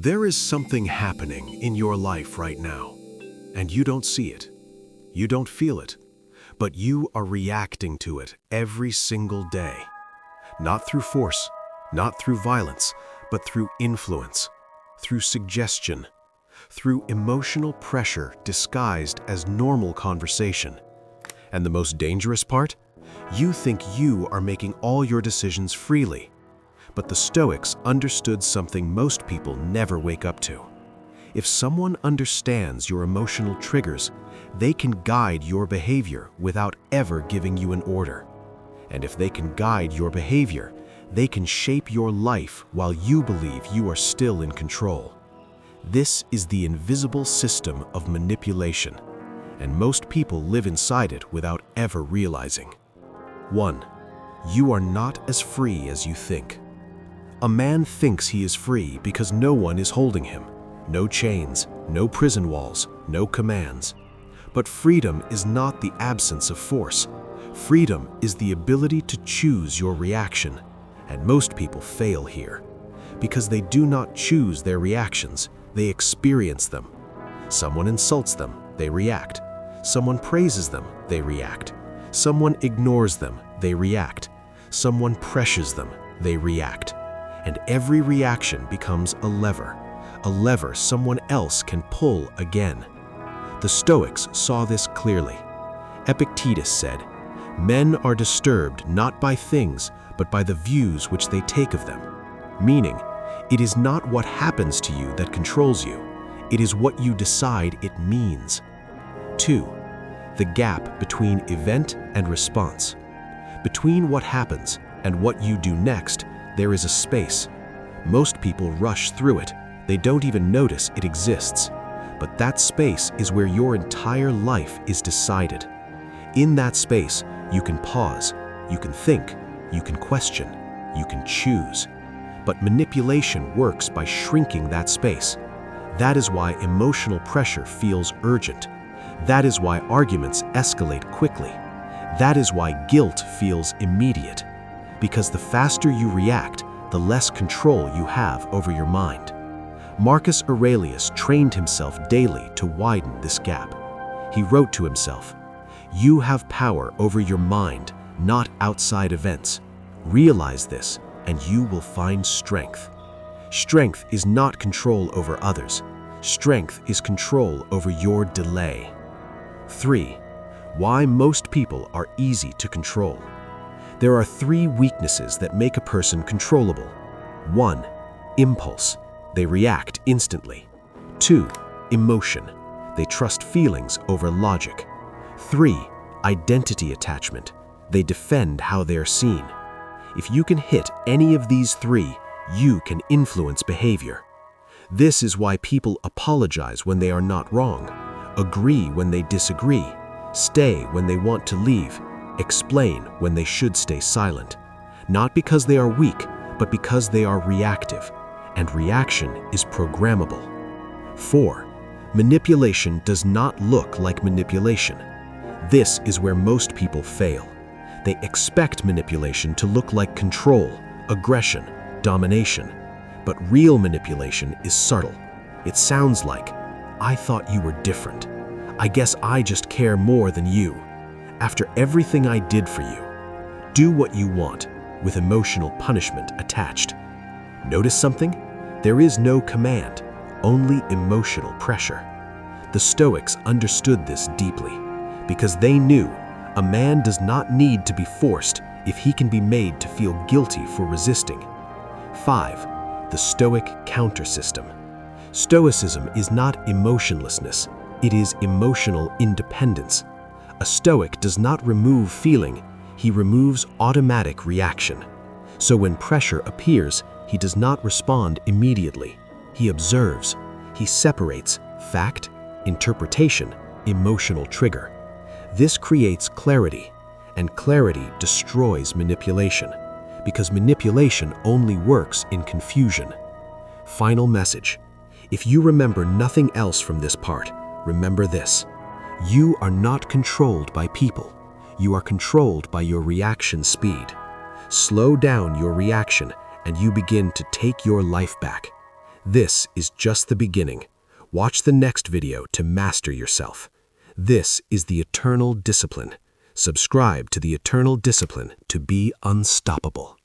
There is something happening in your life right now, and you don't see it. You don't feel it, but you are reacting to it every single day. Not through force, not through violence, but through influence, through suggestion, through emotional pressure disguised as normal conversation. And the most dangerous part? You think you are making all your decisions freely. But the Stoics understood something most people never wake up to. If someone understands your emotional triggers, they can guide your behavior without ever giving you an order. And if they can guide your behavior, they can shape your life while you believe you are still in control. This is the invisible system of manipulation, and most people live inside it without ever realizing. 1. You are not as free as you think. A man thinks he is free because no one is holding him. No chains, no prison walls, no commands. But freedom is not the absence of force. Freedom is the ability to choose your reaction. And most people fail here. Because they do not choose their reactions, they experience them. Someone insults them, they react. Someone praises them, they react. Someone ignores them, they react. Someone pressures them, they react. And every reaction becomes a lever someone else can pull again. The Stoics saw this clearly. Epictetus said, "Men are disturbed not by things, but by the views which they take of them." Meaning, it is not what happens to you that controls you, it is what you decide it means. 2. The gap between event and response. Between what happens and what you do next, there is a space. Most people rush through it. They don't even notice it exists. But that space is where your entire life is decided. In that space, you can pause, you can think, you can question, you can choose. But manipulation works by shrinking that space. That is why emotional pressure feels urgent. That is why arguments escalate quickly. That is why guilt feels immediate. Because the faster you react, the less control you have over your mind. Marcus Aurelius trained himself daily to widen this gap. He wrote to himself, "You have power over your mind, not outside events. Realize this, and you will find strength." Strength is not control over others. Strength is control over your delay. 3. Why most people are easy to control. There are 3 weaknesses that make a person controllable. 1. Impulse. They react instantly. 2. Emotion. They trust feelings over logic. 3. Identity attachment. They defend how they are seen. If you can hit any of these 3, you can influence behavior. This is why people apologize when they are not wrong, agree when they disagree, stay when they want to leave, explain when they should stay silent. Not because they are weak, but because they are reactive. And reaction is programmable. 4. Manipulation does not look like manipulation. This is where most people fail. They expect manipulation to look like control, aggression, domination. But real manipulation is subtle. It sounds like, "I thought you were different. I guess I just care more than you. After everything I did for you." Do what you want, with emotional punishment attached. Notice something? There is no command, only emotional pressure. The Stoics understood this deeply, because they knew a man does not need to be forced if he can be made to feel guilty for resisting. 5. The Stoic counter-system. Stoicism is not emotionlessness, it is emotional independence. A Stoic does not remove feeling, he removes automatic reaction. So when pressure appears, he does not respond immediately. He observes. He separates fact, interpretation, emotional trigger. This creates clarity, and clarity destroys manipulation, because manipulation only works in confusion. Final message. If you remember nothing else from this part, remember this. You are not controlled by people. You are controlled by your reaction speed. Slow down your reaction and you begin to take your life back. This is just the beginning. Watch the next video to master yourself. This is the eternal discipline. Subscribe to the eternal discipline to be unstoppable.